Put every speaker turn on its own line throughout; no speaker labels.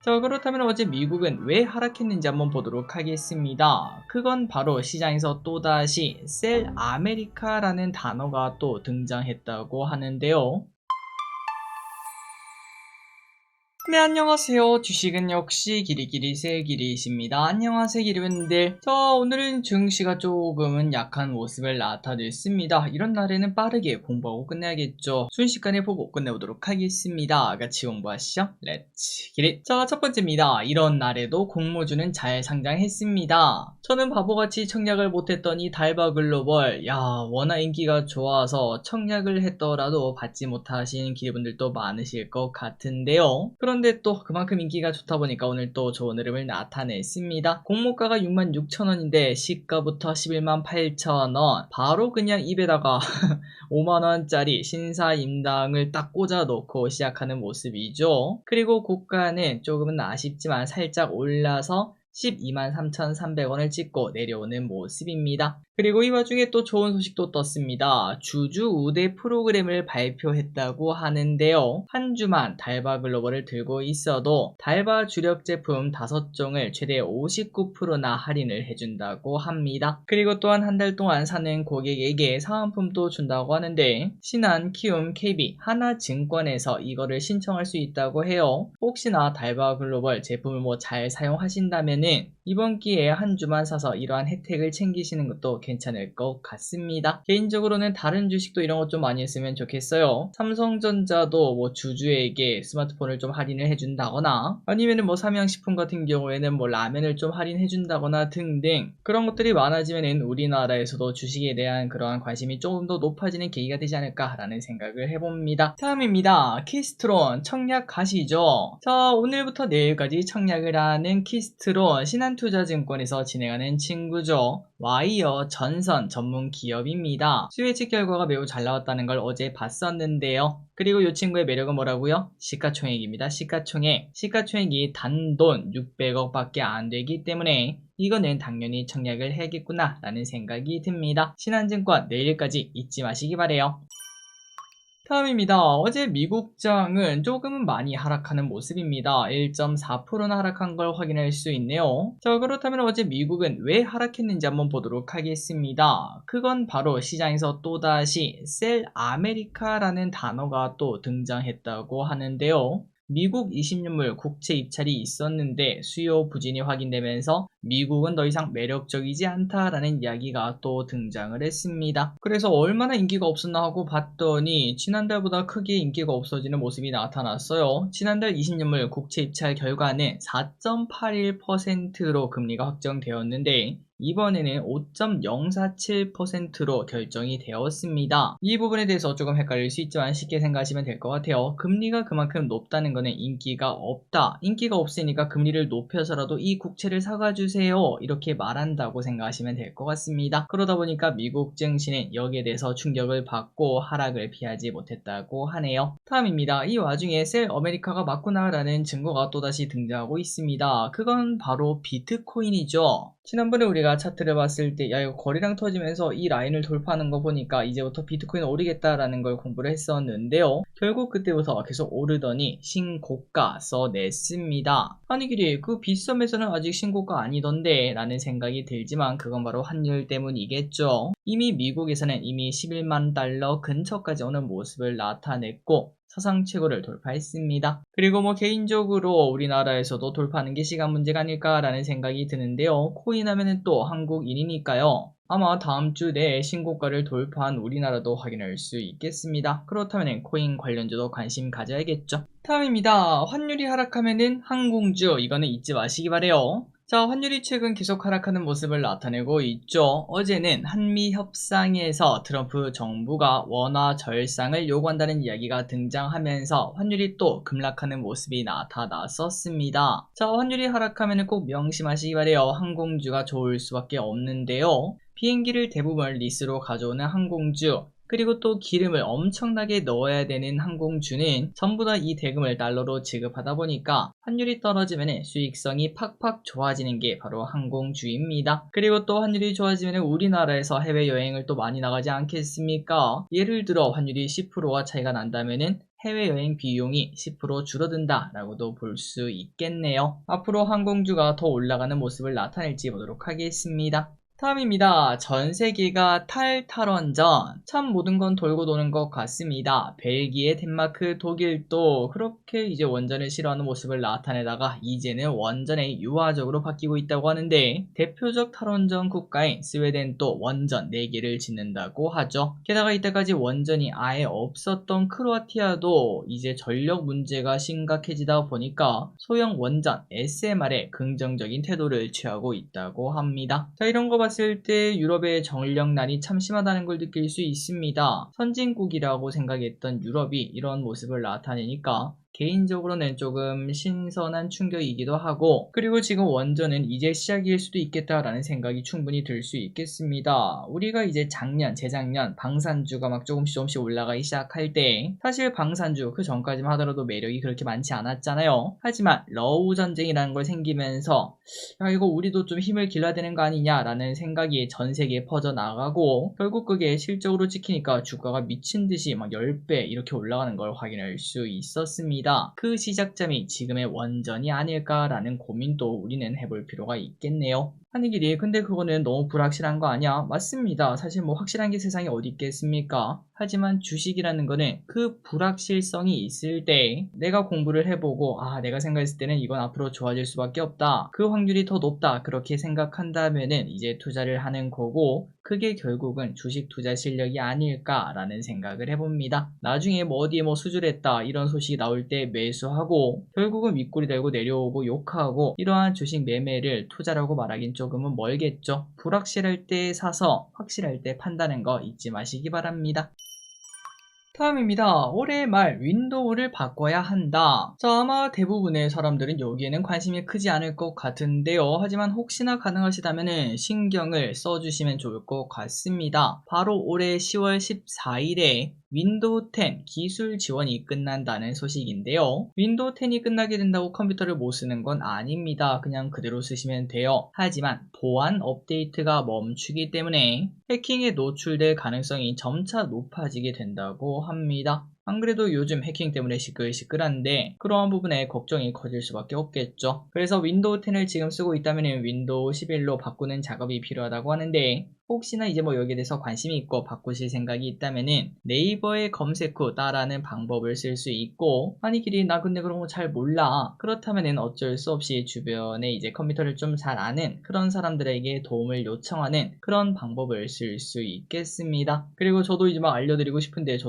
자, 그렇다면 어제 미국은 왜 하락했는지 한번 보도록 하겠습니다. 그건 바로 시장에서 또다시 셀 아메리카라는 단어가 또 등장했다고 하는데요. 네, 안녕하세요. 주식은 역시 길이길이 새길이십니다. 안녕하세요, 기리분들. 자, 오늘은 증시가 조금은 약한 모습을 나타냈습니다. 이런 날에는 빠르게 공부하고 끝내야겠죠. 순식간에 보고 끝내보도록 하겠습니다. 같이 공부하시죠. 렛츠 기릿. 자, 첫 번째입니다. 이런 날에도 공모주는 잘 상장했습니다. 저는 바보같이 청약을 못했더니 달바글로벌, 워낙 인기가 좋아서 청약을 했더라도 받지 못하신 기리분들도 많으실 것 같은데요. 그런데 또 그만큼 인기가 좋다 보니까 오늘 또 좋은 흐름을 나타냈습니다. 공모가가 66,000원인데 시가부터 118,000원, 바로 그냥 입에다가 5만원짜리 신사임당을 딱 꽂아놓고 시작하는 모습이죠. 그리고 고가는 조금은 아쉽지만 살짝 올라서 123,300원을 찍고 내려오는 모습입니다. 그리고 이 와중에 또 좋은 소식도 떴습니다. 주주 우대 프로그램을 발표했다고 하는데요. 한 주만 달바글로벌을 들고 있어도 달바 주력 제품 5종을 최대 59%나 할인을 해준다고 합니다. 그리고 또한 한 달 동안 사는 고객에게 사은품도 준다고 하는데 신한, 키움, KB, 하나증권에서 이거를 신청할 수 있다고 해요. 혹시나 달바글로벌 제품을 잘 사용하신다면은 이번 기회에 한 주만 사서 이러한 혜택을 챙기시는 것도 괜찮을 것 같습니다. 개인적으로는 다른 주식도 이런 것 좀 많이 했으면 좋겠어요. 삼성전자도 주주에게 스마트폰을 좀 할인을 해준다거나 아니면은 삼양식품 같은 경우에는 라면을 좀 할인해준다거나 등등 그런 것들이 많아지면은 우리나라에서도 주식에 대한 그러한 관심이 조금 더 높아지는 계기가 되지 않을까라는 생각을 해봅니다. 다음입니다. 키스트론 청약 가시죠. 자, 오늘부터 내일까지 청약을 하는 키스트론 신한투자증권에서 진행하는 친구죠. 와이어 전선 전문 기업입니다. 수요 예측 결과가 매우 잘 나왔다는 걸 어제 봤었는데요. 그리고 이 친구의 매력은 뭐라고요? 시가총액입니다. 시가총액이 단돈 600억 밖에 안 되기 때문에 이거는 당연히 청약을 해야겠구나 라는 생각이 듭니다. 신한증권 내일까지 잊지 마시기 바래요. 다음입니다. 어제 미국장은 조금은 많이 하락하는 모습입니다. 1.4%나 하락한 걸 확인할 수 있네요. 자, 그렇다면 어제 미국은 왜 하락했는지 한번 보도록 하겠습니다. 그건 바로 시장에서 또다시 셀 아메리카라는 단어가 또 등장했다고 하는데요. 미국 20년물 국채 입찰이 있었는데 수요 부진이 확인되면서 미국은 더 이상 매력적이지 않다라는 이야기가 또 등장을 했습니다. 그래서 얼마나 인기가 없었나 하고 봤더니 지난달보다 크게 인기가 없어지는 모습이 나타났어요. 지난달 20년물 국채 입찰 결과는 4.81%로 금리가 확정되었는데 이번에는 5.047%로 결정이 되었습니다. 이 부분에 대해서 조금 헷갈릴 수 있지만 쉽게 생각하시면 될 것 같아요. 금리가 그만큼 높다는 거는 인기가 없다. 인기가 없으니까 금리를 높여서라도 이 국채를 사가주세요. 이렇게 말한다고 생각하시면 될 것 같습니다. 그러다 보니까 미국 증시는 여기에 대해서 충격을 받고 하락을 피하지 못했다고 하네요. 다음입니다. 이 와중에 셀 아메리카가 맞구나라는 증거가 또다시 등장하고 있습니다. 그건 바로 비트코인이죠. 지난번에 우리가 차트를 봤을 때 이거 거래량 터지면서 이 라인을 돌파하는 거 보니까 이제부터 비트코인 오르겠다라는 걸 공부를 했었는데요. 결국 그때부터 계속 오르더니 신고가 써냈습니다. 아니 길이 그 빗썸에서는 아직 신고가 아니던데 라는 생각이 들지만 그건 바로 환율 때문이겠죠. 이미 미국에서는 이미 11만 달러 근처까지 오는 모습을 나타냈고 사상 최고를 돌파했습니다. 그리고 개인적으로 우리나라에서도 돌파하는 게 시간 문제가 아닐까라는 생각이 드는데요. 코인 하면은 또 한국인이니까요. 아마 다음 주 내에 신고가를 돌파한 우리나라도 확인할 수 있겠습니다. 그렇다면 코인 관련주도 관심 가져야겠죠. 다음입니다. 환율이 하락하면은 항공주 이거는 잊지 마시기 바래요. 자, 환율이 최근 계속 하락하는 모습을 나타내고 있죠. 어제는 한미 협상에서 트럼프 정부가 원화 절상을 요구한다는 이야기가 등장하면서 환율이 또 급락하는 모습이 나타났었습니다. 자, 환율이 하락하면 꼭 명심하시기 바래요. 항공주가 좋을 수밖에 없는데요. 비행기를 대부분 리스로 가져오는 항공주, 그리고 또 기름을 엄청나게 넣어야 되는 항공주는 전부 다 이 대금을 달러로 지급하다 보니까 환율이 떨어지면 수익성이 팍팍 좋아지는 게 바로 항공주입니다. 그리고 또 환율이 좋아지면 우리나라에서 해외여행을 또 많이 나가지 않겠습니까? 예를 들어 환율이 10%가 차이가 난다면은 해외여행 비용이 10% 줄어든다 라고도 볼 수 있겠네요. 앞으로 항공주가 더 올라가는 모습을 나타낼지 보도록 하겠습니다. 다음입니다. 전 세계가 탈탈원전. 참 모든 건 돌고 도는 것 같습니다. 벨기에, 덴마크, 독일도 그렇게 이제 원전을 싫어하는 모습을 나타내다가 이제는 원전에 유화적으로 바뀌고 있다고 하는데, 대표적 탈원전 국가인 스웨덴도 원전 4개를 짓는다고 하죠. 게다가 이때까지 원전이 아예 없었던 크로아티아도 이제 전력 문제가 심각해지다 보니까 소형 원전 SMR에 긍정적인 태도를 취하고 있다고 합니다. 자, 이런 거 봤을 때 유럽의 전력난이 참 심하다는 걸 느낄 수 있습니다. 선진국이라고 생각했던 유럽이 이런 모습을 나타내니까 개인적으로는 조금 신선한 충격이기도 하고, 그리고 지금 원전은 이제 시작일 수도 있겠다라는 생각이 충분히 들 수 있겠습니다. 우리가 이제 작년, 재작년 방산주가 막 조금씩 올라가기 시작할 때 사실 방산주 그 전까지만 하더라도 매력이 그렇게 많지 않았잖아요. 하지만 러우 전쟁이라는 걸 생기면서 야, 이거 우리도 좀 힘을 길러야 되는 거 아니냐라는 생각이 전 세계에 퍼져나가고, 결국 그게 실적으로 찍히니까 주가가 미친듯이 막 10배 이렇게 올라가는 걸 확인할 수 있었습니다. 그 시작점이 지금의 원전이 아닐까라는 고민도 우리는 해볼 필요가 있겠네요. 한이길이 근데 그거는 너무 불확실한 거 아니야? 맞습니다. 사실 뭐 확실한 게 세상에 어디 있겠습니까? 하지만 주식이라는 거는 그 불확실성이 있을 때 내가 공부를 해보고 내가 생각했을 때는 이건 앞으로 좋아질 수밖에 없다, 그 확률이 더 높다, 그렇게 생각한다면은 이제 투자를 하는 거고, 그게 결국은 주식 투자 실력이 아닐까라는 생각을 해봅니다. 나중에 뭐 어디에 뭐 수주했다 이런 소식이 나올 때 매수하고 결국은 윗꼬리 달고 내려오고 욕하고, 이러한 주식 매매를 투자라고 말하긴 조금은 멀겠죠. 불확실할 때 사서 확실할 때 판다는 거 잊지 마시기 바랍니다. 다음입니다. 올해 말 윈도우를 바꿔야 한다. 자, 아마 대부분의 사람들은 여기에는 관심이 크지 않을 것 같은데요. 하지만 혹시나 가능하시다면 신경을 써주시면 좋을 것 같습니다. 바로 올해 10월 14일에 윈도우 10 기술 지원이 끝난다는 소식인데요. 윈도우 10이 끝나게 된다고 컴퓨터를 못 쓰는 건 아닙니다. 그냥 그대로 쓰시면 돼요. 하지만 보안 업데이트가 멈추기 때문에 해킹에 노출될 가능성이 점차 높아지게 된다고 합니다. 안 그래도 요즘 해킹 때문에 시끌시끌한데 그러한 부분에 걱정이 커질 수밖에 없겠죠. 그래서 윈도우 10을 지금 쓰고 있다면 윈도우 11로 바꾸는 작업이 필요하다고 하는데, 혹시나 이제 뭐 여기에 대해서 관심이 있고 바꾸실 생각이 있다면은 네이버에 검색 후 따라하는 방법을 쓸 수 있고, 아니 길이 나 근데 그런 거 잘 몰라, 그렇다면은 어쩔 수 없이 주변에 이제 컴퓨터를 좀 잘 아는 그런 사람들에게 도움을 요청하는 그런 방법을 쓸 수 있겠습니다. 그리고 저도 이제 막 알려드리고 싶은데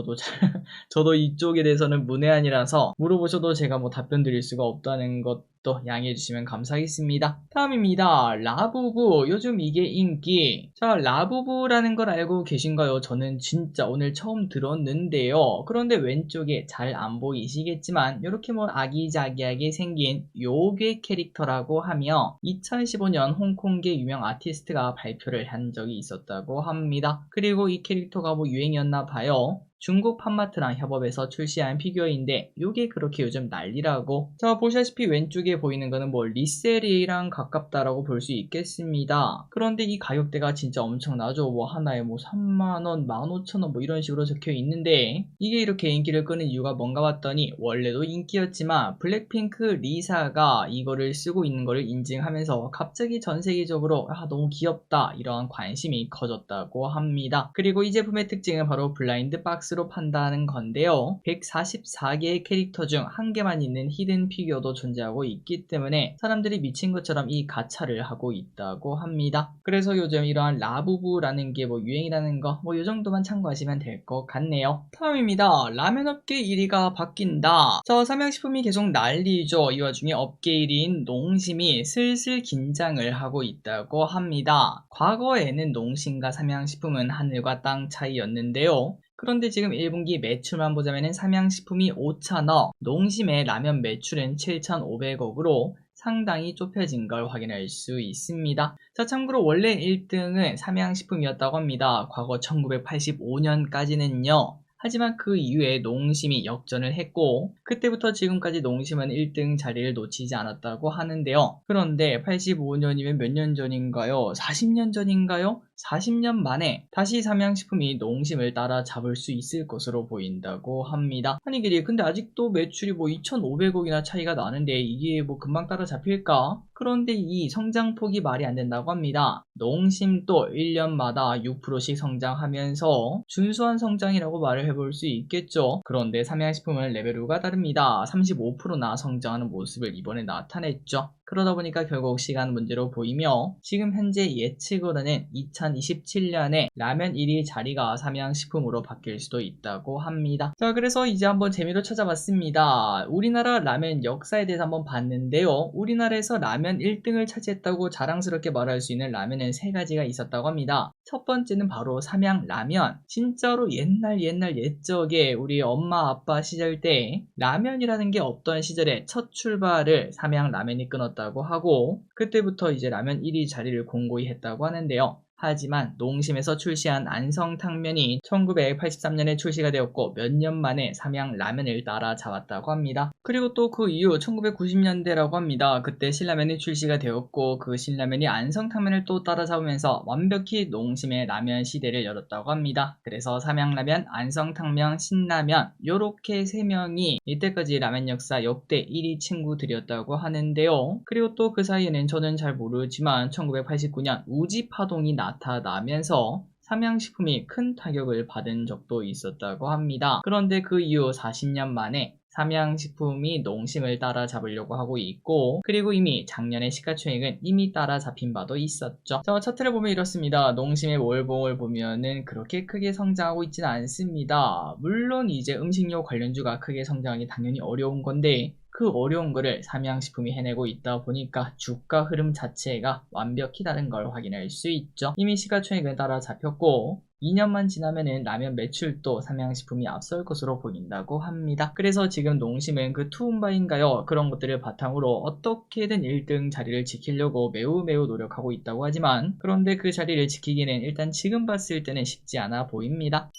저도 이쪽에 대해서는 문외한이라서 물어보셔도 제가 뭐 답변 드릴 수가 없다는 것도 양해해 주시면 감사하겠습니다. 다음입니다. 라부부, 요즘 이게 인기. 자, 라부부라는 걸 알고 계신가요? 저는 진짜 오늘 처음 들었는데요. 그런데 왼쪽에 잘 안 보이시겠지만 이렇게 뭐 아기자기하게 생긴 요괴 캐릭터라고 하며 2015년 홍콩계 유명 아티스트가 발표를 한 적이 있었다고 합니다. 그리고 이 캐릭터가 뭐 유행이었나 봐요. 중국 팜마트랑 협업해서 출시한 피규어인데 이게 그렇게 요즘 난리라고. 자, 보시다시피 왼쪽에 보이는 거는 뭐 리셀이랑 가깝다라고 볼 수 있겠습니다. 그런데 이 가격대가 진짜 엄청나죠. 뭐 하나에 뭐 3만원, 15,000원 뭐 이런 식으로 적혀 있는데, 이게 이렇게 인기를 끄는 이유가 뭔가 봤더니 원래도 인기였지만 블랙핑크 리사가 이거를 쓰고 있는 거를 인증하면서 갑자기 전 세계적으로 너무 귀엽다 이러한 관심이 커졌다고 합니다. 그리고 이 제품의 특징은 바로 블라인드 박스 로 판다는 건데요. 144개의 캐릭터 중 한 개만 있는 히든 피규어도 존재하고 있기 때문에 사람들이 미친 것처럼 이 가차를 하고 있다고 합니다. 그래서 요즘 이러한 라부부라는 게 뭐 유행이라는 거 뭐 요 정도만 참고하시면 될 것 같네요. 다음입니다. 라면업계 1위가 바뀐다. 자, 삼양식품이 계속 난리죠. 이 와중에 업계 1위인 농심이 슬슬 긴장을 하고 있다고 합니다. 과거에는 농심과 삼양식품은 하늘과 땅 차이였는데요. 그런데 지금 1분기 매출만 보자면은 삼양식품이 5천억, 농심의 라면 매출은 7,500억으로 상당히 좁혀진 걸 확인할 수 있습니다. 자, 참고로 원래 1등은 삼양식품이었다고 합니다. 과거 1985년까지는요. 하지만 그 이후에 농심이 역전을 했고 그때부터 지금까지 농심은 1등 자리를 놓치지 않았다고 하는데요. 그런데 85년이면 몇 년 전인가요? 40년 전인가요? 40년 만에 다시 삼양식품이 농심을 따라잡을 수 있을 것으로 보인다고 합니다. 아니 길이 근데 아직도 매출이 2,500억이나 차이가 나는데 이게 금방 따라잡힐까? 그런데 이 성장폭이 말이 안 된다고 합니다. 농심도 1년마다 6%씩 성장하면서 준수한 성장이라고 말을 해볼 수 있겠죠. 그런데 삼양식품은 레벨5가 다릅니다. 35%나 성장하는 모습을 이번에 나타냈죠. 그러다 보니까 결국 시간 문제로 보이며 지금 현재 예측으로는 2027년에 라면 1위 자리가 삼양식품으로 바뀔 수도 있다고 합니다. 자, 그래서 이제 한번 재미로 찾아봤습니다. 우리나라 라면 역사에 대해서 한번 봤는데요. 우리나라에서 라면 1등을 차지했다고 자랑스럽게 말할 수 있는 라면은 3가지가 있었다고 합니다. 첫 번째는 바로 삼양라면. 진짜로 옛날 옛적에 우리 엄마 아빠 시절 때 라면이라는 게 없던 시절에 첫 출발을 삼양라면이 끊었다고 하고 그때부터 이제 라면 1위 자리를 공고히 했다고 하는데요. 하지만 농심에서 출시한 안성탕면이 1983년에 출시가 되었고 몇 년 만에 삼양라면을 따라잡았다고 합니다. 그리고 또 그 이후 1990년대라고 합니다. 그때 신라면이 출시가 되었고 그 신라면이 안성탕면을 또 따라잡으면서 완벽히 농심의 라면 시대를 열었다고 합니다. 그래서 삼양라면, 안성탕면, 신라면 요렇게 3명이 이때까지 라면 역사 역대 1위 친구들이었다고 하는데요. 그리고 또 그 사이에는 저는 잘 모르지만 1989년 우지파동이 나타나면서 삼양식품이 큰 타격을 받은 적도 있었다고 합니다. 그런데 그 이후 40년 만에 삼양식품이 농심을 따라잡으려고 하고 있고 그리고 이미 작년의 시가총액은 이미 따라잡힌 바도 있었죠. 자, 차트를 보면 이렇습니다. 농심의 월봉을 보면은 그렇게 크게 성장하고 있지는 않습니다. 물론 이제 음식료 관련주가 크게 성장하기 당연히 어려운 건데 그 어려운 거를 삼양식품이 해내고 있다 보니까 주가 흐름 자체가 완벽히 다른 걸 확인할 수 있죠. 이미 시가총액은 따라잡혔고 2년만 지나면은 라면 매출도 삼양식품이 앞설 것으로 보인다고 합니다. 그래서 지금 농심은 그 투움바인가요? 그런 것들을 바탕으로 어떻게든 1등 자리를 지키려고 매우 노력하고 있다고 하지만 그런데 그 자리를 지키기는 일단 지금 봤을 때는 쉽지 않아 보입니다.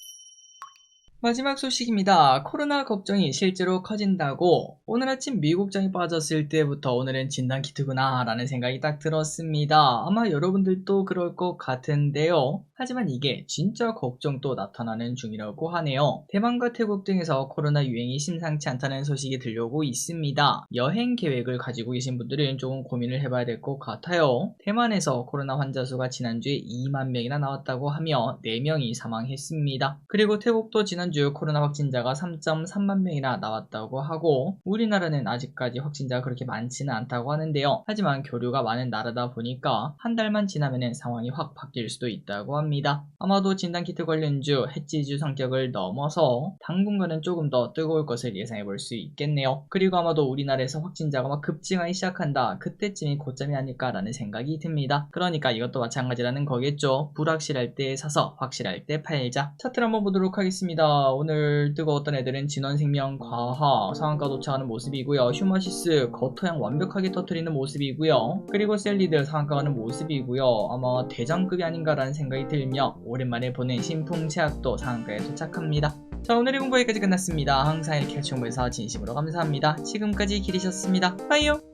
마지막 소식입니다. 코로나 걱정이 실제로 커진다고 오늘 아침 미국장이 빠졌을 때부터 오늘은 진단키트구나 라는 생각이 딱 들었습니다. 아마 여러분들도 그럴 것 같은데요. 하지만 이게 진짜 걱정도 나타나는 중이라고 하네요. 대만과 태국 등에서 코로나 유행이 심상치 않다는 소식이 들려오고 있습니다. 여행 계획을 가지고 계신 분들은 조금 고민을 해봐야 될 것 같아요. 대만에서 코로나 환자 수가 지난주에 2만 명이나 나왔다고 하며 4명이 사망했습니다. 그리고 태국도 지난주 코로나 확진자가 3.3만 명이나 나왔다고 하고 우리나라는 아직까지 확진자가 그렇게 많지는 않다고 하는데요. 하지만 교류가 많은 나라다 보니까 한 달만 지나면 상황이 확 바뀔 수도 있다고 합니다. 아마도 진단키트 관련주, 해지주 성격을 넘어서 당분간은 조금 더 뜨거울 것을 예상해 볼 수 있겠네요. 그리고 아마도 우리나라에서 확진자가 막 급증하기 시작한다. 그때쯤이 고점이 아닐까라는 생각이 듭니다. 그러니까 이것도 마찬가지라는 거겠죠. 불확실할 때 사서 확실할 때 팔자. 차트를 한번 보도록 하겠습니다. 오늘 뜨거웠던 애들은 진원생명, 과하, 상한가 도착하는 모습이고요. 휴머시스, 겉토양 완벽하게 터뜨리는 모습이고요. 그리고 셀리드 상한가 가는 모습이고요. 아마 대장급이 아닌가라는 생각이 들며 오랜만에 보는 신풍제약도 상한가에 도착합니다. 자, 오늘의 공부 여기까지 끝났습니다. 항상 이렇게 같이 공부해서 진심으로 감사합니다. 지금까지 길이셨습니다. 빠이요.